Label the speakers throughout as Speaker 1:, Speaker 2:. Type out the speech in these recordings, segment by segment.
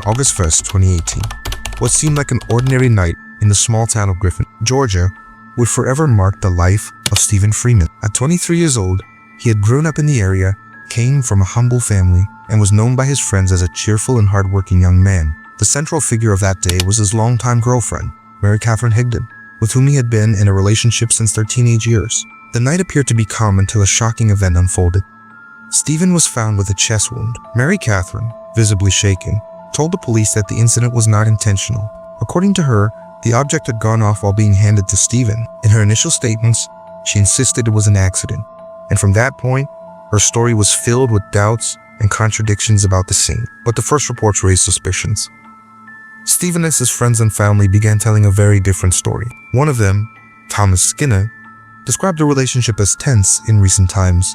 Speaker 1: August 1st, 2018. What seemed like an ordinary night in the small town of Griffin, Georgia, would forever mark the life of Stephen Freeman. At 23 years old, he had grown up in the area, came from a humble family, and was known by his friends as a cheerful and hardworking young man. The central figure of that day was his longtime girlfriend, Mary Katherine Higdon, with whom he had been in a relationship since their teenage years. The night appeared to be calm until a shocking event unfolded. Stephen was found with a chest wound. Mary Katherine, visibly shaken, told the police that the incident was not intentional. According to her, the object had gone off while being handed to Stephen. In her initial statements, she insisted it was an accident, and from that point, her story was filled with doubts and contradictions about the scene. But the first reports raised suspicions. Stephen and his friends and family began telling a very different story. One of them, Thomas Skinner, described the relationship as tense in recent times,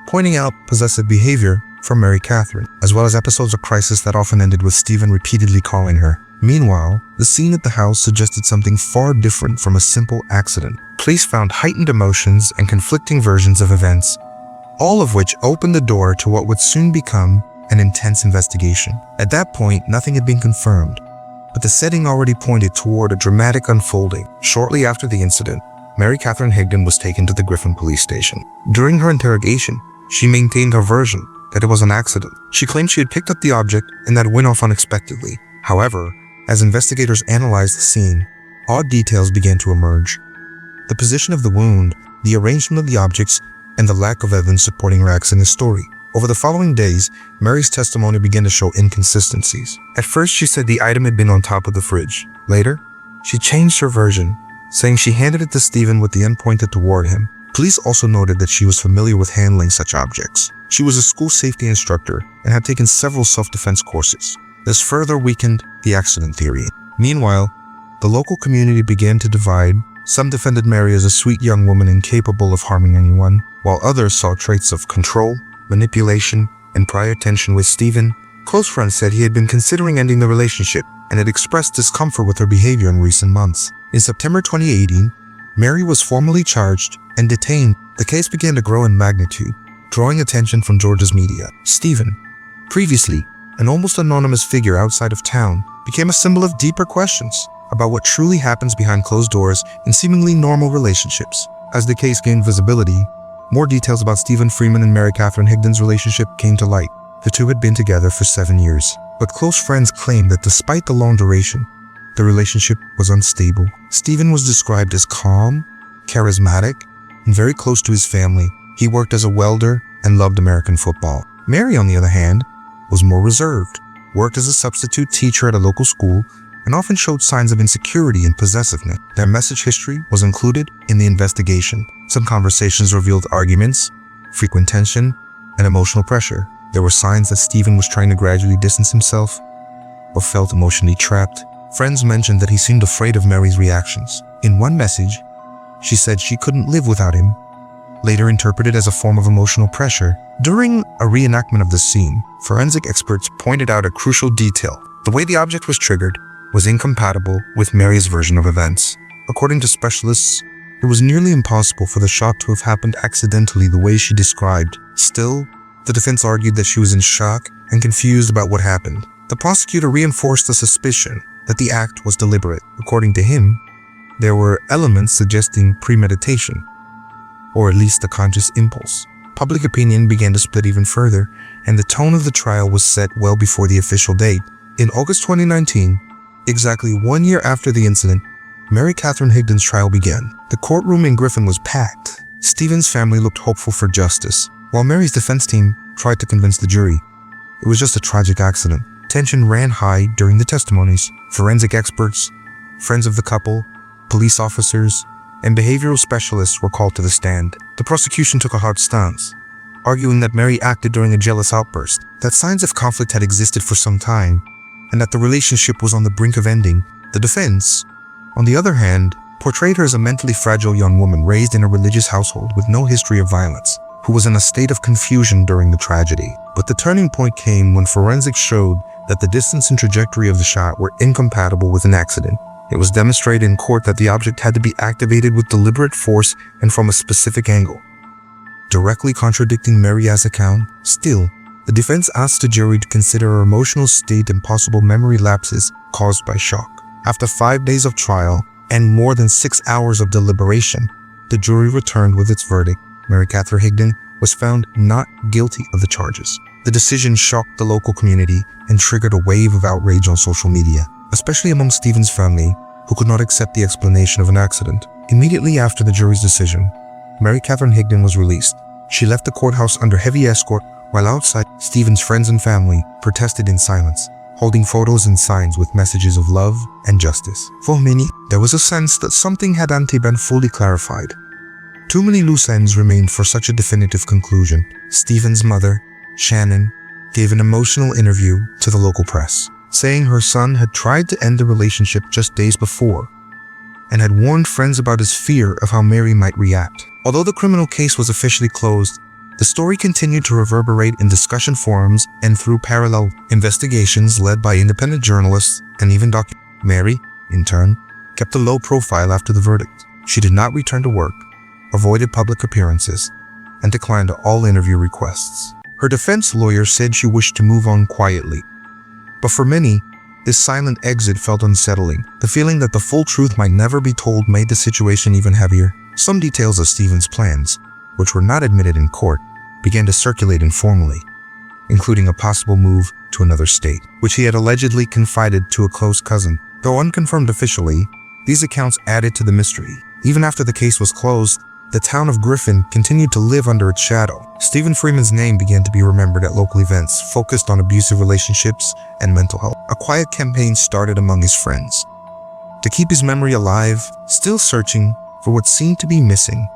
Speaker 1: pointing out possessive behavior from Mary Katherine, as well as episodes of crisis that often ended with Stephen repeatedly calling her. Meanwhile, the scene at the house suggested something far different from a simple accident. Police found heightened emotions and conflicting versions of events, all of which opened the door to what would soon become an intense investigation. At that point, nothing had been confirmed, but the setting already pointed toward a dramatic unfolding. Shortly after the incident, Mary Katherine Higdon was taken to the Griffin police station. During her interrogation, she maintained her version that it was an accident. She claimed she had picked up the object and that it went off unexpectedly. However, as investigators analyzed the scene, odd details began to emerge. The position of the wound, the arrangement of the objects, and the lack of evidence supporting her accident story. Over the following days, Mary's testimony began to show inconsistencies. At first, she said the item had been on top of the fridge. Later, she changed her version, saying she handed it to Stephen with the end pointed toward him. Police also noted that she was familiar with handling such objects. She was a school safety instructor and had taken several self-defense courses. This further weakened the accident theory. Meanwhile, the local community began to divide. Some defended Mary as a sweet young woman incapable of harming anyone, while others saw traits of control, manipulation, and prior tension with Stephen. Close friends said he had been considering ending the relationship and had expressed discomfort with her behavior in recent months. In September 2018, Mary was formally charged and detained. The case began to grow in magnitude, drawing attention from Georgia's media. Stephen, previously an almost anonymous figure outside of town, became a symbol of deeper questions about what truly happens behind closed doors in seemingly normal relationships. As the case gained visibility, more details about Stephen Freeman and Mary Katherine Higdon's relationship came to light. The two had been together for 7 years, but close friends claimed that despite the long duration, the relationship was unstable. Stephen was described as calm, charismatic, and very close to his family. He worked as a welder and loved American football. Mary, on the other hand, was more reserved, worked as a substitute teacher at a local school, and often showed signs of insecurity and possessiveness. Their message history was included in the investigation. Some conversations revealed arguments, frequent tension, and emotional pressure. There were signs that Stephen was trying to gradually distance himself or felt emotionally trapped. Friends mentioned that he seemed afraid of Mary's reactions. In one message, she said she couldn't live without him, later interpreted as a form of emotional pressure. During a reenactment of the scene, forensic experts pointed out a crucial detail. The way the object was triggered was incompatible with Mary's version of events. According to specialists, it was nearly impossible for the shot to have happened accidentally the way she described. Still, the defense argued that she was in shock and confused about what happened. The prosecutor reinforced the suspicion that the act was deliberate. According to him, there were elements suggesting premeditation, or at least a conscious impulse. Public opinion began to split even further, and the tone of the trial was set well before the official date. In August 2019, exactly 1 year after the incident, Mary Katherine Higdon's trial began. The courtroom in Griffin was packed. Stephen's family looked hopeful for justice, while Mary's defense team tried to convince the jury it was just a tragic accident. Tension ran high during the testimonies. Forensic experts, friends of the couple, police officers, and behavioral specialists were called to the stand. The prosecution took a hard stance, arguing that Mary acted during a jealous outburst, that signs of conflict had existed for some time, and that the relationship was on the brink of ending. The defense, on the other hand, portrayed her as a mentally fragile young woman raised in a religious household with no history of violence, who was in a state of confusion during the tragedy. But the turning point came when forensics showed that the distance and trajectory of the shot were incompatible with an accident. It was demonstrated in court that the object had to be activated with deliberate force and from a specific angle, directly contradicting Mary's account. Still, The defense asked the jury to consider her emotional state and possible memory lapses caused by shock. After 5 days of trial and more than 6 hours of deliberation, the jury returned with its verdict. Mary Katherine Higdon was found not guilty of the charges. The decision shocked the local community and triggered a wave of outrage on social media, especially among Stephen's family, who could not accept the explanation of an accident. Immediately after the jury's decision, Mary Katherine Higdon was released. She left the courthouse under heavy escort, while outside, Stephen's friends and family protested in silence, holding photos and signs with messages of love and justice. For many, there was a sense that something hadn't been fully clarified. Too many loose ends remained for such a definitive conclusion. Stephen's mother, Shannon, gave an emotional interview to the local press, saying her son had tried to end the relationship just days before and had warned friends about his fear of how Mary might react. Although the criminal case was officially closed, the story continued to reverberate in discussion forums and through parallel investigations led by independent journalists and even Mary, in turn, kept a low profile after the verdict. She did not return to work, avoided public appearances, and declined all interview requests. Her defense lawyer said she wished to move on quietly. But for many, this silent exit felt unsettling. The feeling that the full truth might never be told made the situation even heavier. Some details of Stephen's plans, which were not admitted in court, began to circulate informally, including a possible move to another state, which he had allegedly confided to a close cousin. Though unconfirmed officially, these accounts added to the mystery. Even after the case was closed, the town of Griffin continued to live under its shadow. Stephen Freeman's name began to be remembered at local events focused on abusive relationships and mental health. A quiet campaign started among his friends to keep his memory alive, still searching for what seemed to be missing.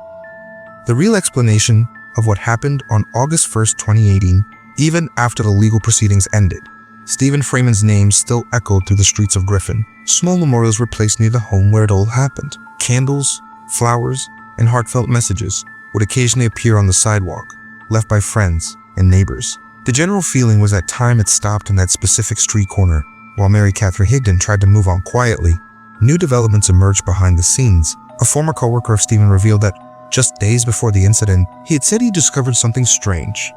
Speaker 1: The real explanation of what happened on August 1st, 2018, even after the legal proceedings ended. Stephen Freeman's name still echoed through the streets of Griffin. Small memorials were placed near the home where it all happened. Candles, flowers, and heartfelt messages would occasionally appear on the sidewalk, left by friends and neighbors. The general feeling was that time had stopped in that specific street corner. While Mary Katherine Higdon tried to move on quietly, new developments emerged behind the scenes. A former co-worker of Stephen revealed that just days before the incident, he had said he discovered something strange,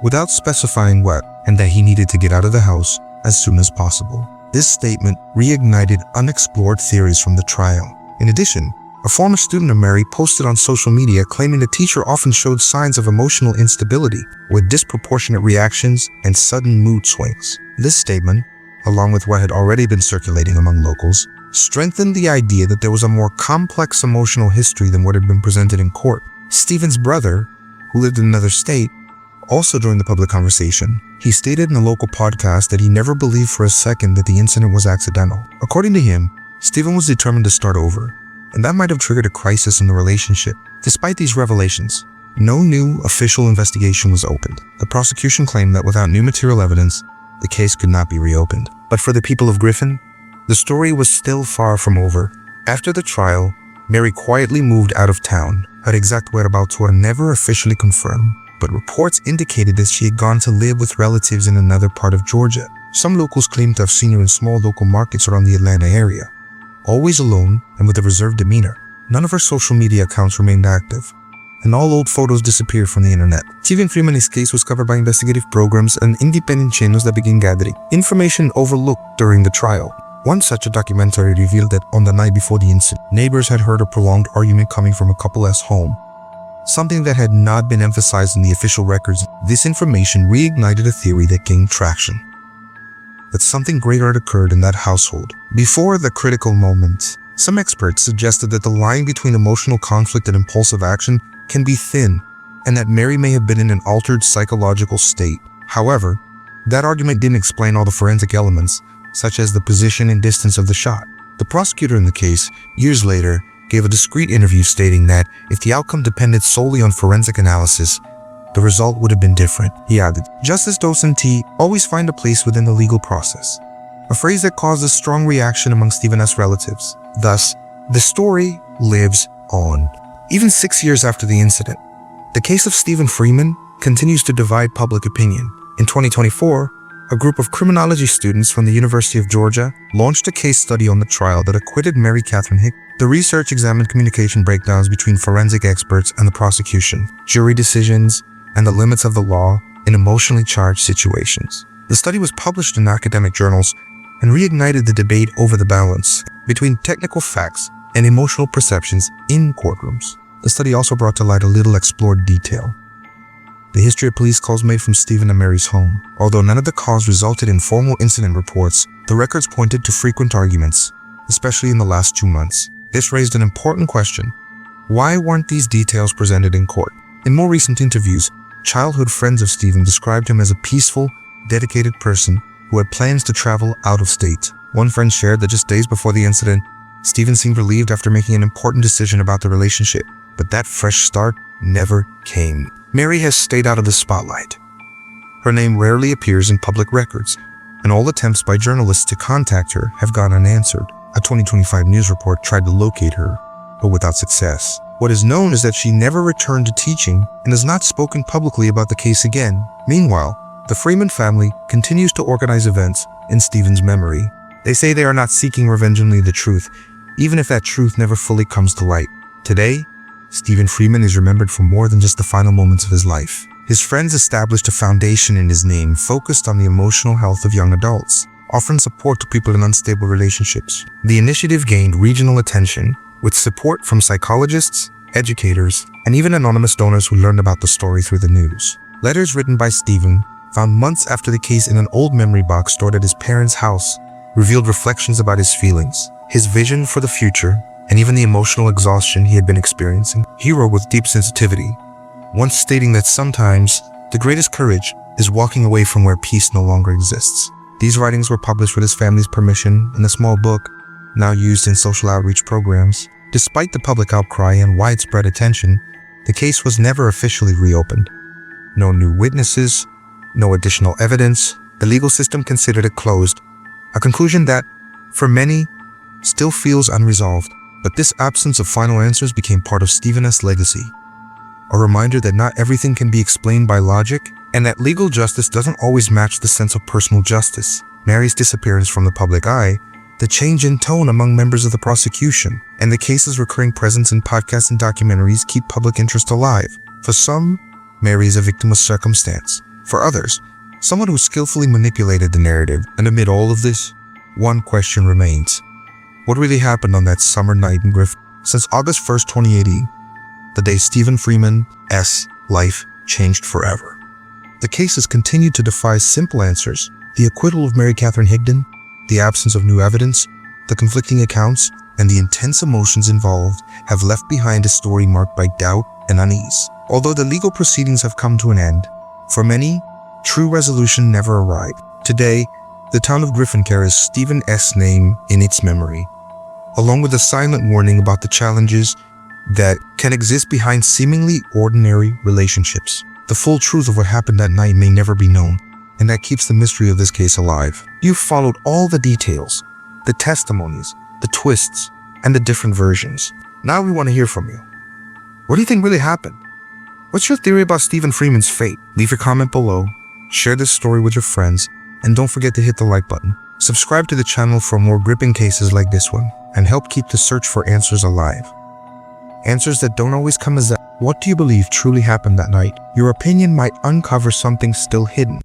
Speaker 1: without specifying what, and that he needed to get out of the house as soon as possible. This statement reignited unexplored theories from the trial. In addition, a former student of Mary posted on social media claiming the teacher often showed signs of emotional instability with disproportionate reactions and sudden mood swings. This statement, along with what had already been circulating among locals, strengthened the idea that there was a more complex emotional history than what had been presented in court. Stephen's brother, who lived in another state, also joined the public conversation. He stated in a local podcast that he never believed for a second that the incident was accidental. According to him, Stephen was determined to start over, and that might have triggered a crisis in the relationship. Despite these revelations, no new official investigation was opened. The prosecution claimed that without new material evidence, the case could not be reopened. But for the people of Griffin, the story was still far from over. After the trial, Mary quietly moved out of town. Her exact whereabouts were never officially confirmed, but reports indicated that she had gone to live with relatives in another part of Georgia. Some locals claimed to have seen her in small local markets around the Atlanta area, always alone and with a reserved demeanor. None of her social media accounts remained active, and all old photos disappeared from the internet. Stephen Freeman's case was covered by investigative programs and independent channels that began gathering information overlooked during the trial. One such a documentary revealed that on the night before the incident, neighbors had heard a prolonged argument coming from a couple's home, something that had not been emphasized in the official records. This information reignited a theory that gained traction, that something greater had occurred in that household. Before the critical moment, some experts suggested that the line between emotional conflict and impulsive action can be thin, and that Mary may have been in an altered psychological state. However, that argument didn't explain all the forensic elements, such as the position and distance of the shot. The prosecutor in the case, years later, gave a discreet interview stating that if the outcome depended solely on forensic analysis, the result would have been different. He added, "Justice doesn't always find a place within the legal process," a phrase that caused a strong reaction among Stephen's relatives. Thus, the story lives on. Even 6 years after the incident, the case of Stephen Freeman continues to divide public opinion. In 2024, a group of criminology students from the University of Georgia launched a case study on the trial that acquitted Mary Katherine Higdon. The research examined communication breakdowns between forensic experts and the prosecution, jury decisions, and the limits of the law in emotionally charged situations. The study was published in academic journals and reignited the debate over the balance between technical facts and emotional perceptions in courtrooms. The study also brought to light a little explored detail: the history of police calls made from Stephen and Mary's home. Although none of the calls resulted in formal incident reports, the records pointed to frequent arguments, especially in the last 2 months. This raised an important question: why weren't these details presented in court? In more recent interviews, childhood friends of Stephen described him as a peaceful, dedicated person who had plans to travel out of state. One friend shared that just days before the incident, Stephen seemed relieved after making an important decision about the relationship, but that fresh start never came. Mary has stayed out of the spotlight. Her name rarely appears in public records, and all attempts by journalists to contact her have gone unanswered. A 2025 news report tried to locate her, but without success. What is known is that she never returned to teaching and has not spoken publicly about the case again. Meanwhile, the Freeman family continues to organize events in Stephen's memory. They say they are not seeking revenge, only the truth, even if that truth never fully comes to light. Today, Stephen Freeman is remembered for more than just the final moments of his life. His friends established a foundation in his name focused on the emotional health of young adults, offering support to people in unstable relationships. The initiative gained regional attention, with support from psychologists, educators, and even anonymous donors who learned about the story through the news. Letters written by Stephen, found months after the case in an old memory box stored at his parents' house, revealed reflections about his feelings, his vision for the future, and even the emotional exhaustion he had been experiencing. He wrote with deep sensitivity, once stating that sometimes the greatest courage is walking away from where peace no longer exists. These writings were published with his family's permission in a small book, now used in social outreach programs. Despite the public outcry and widespread attention, the case was never officially reopened. No new witnesses, no additional evidence. The legal system considered it closed, a conclusion that, for many, still feels unresolved. But this absence of final answers became part of Stephen's legacy. A reminder that not everything can be explained by logic, and that legal justice doesn't always match the sense of personal justice. Mary's disappearance from the public eye, the change in tone among members of the prosecution, and the case's recurring presence in podcasts and documentaries keep public interest alive. For some, Mary is a victim of circumstance. For others, someone who skillfully manipulated the narrative. And amid all of this, one question remains: what really happened on that summer night in Griffin? Since August 1st, 2018, the day Stephen Freeman's life changed forever, the case has continued to defy simple answers. The acquittal of Mary Katherine Higdon, the absence of new evidence, the conflicting accounts, and the intense emotions involved have left behind a story marked by doubt and unease. Although the legal proceedings have come to an end, for many, true resolution never arrived. Today, the town of Griffin carries Stephen's name in its memory, along with a silent warning about the challenges that can exist behind seemingly ordinary relationships. The full truth of what happened that night may never be known, and that keeps the mystery of this case alive. You've followed all the details, the testimonies, the twists, and the different versions. Now we want to hear from you. What do you think really happened? What's your theory about Stephen Freeman's fate? Leave your comment below, share this story with your friends, and don't forget to hit the like button. Subscribe to the channel for more gripping cases like this one, and help keep the search for answers alive. Answers that don't always come as that. What do you believe truly happened that night? Your opinion might uncover something still hidden.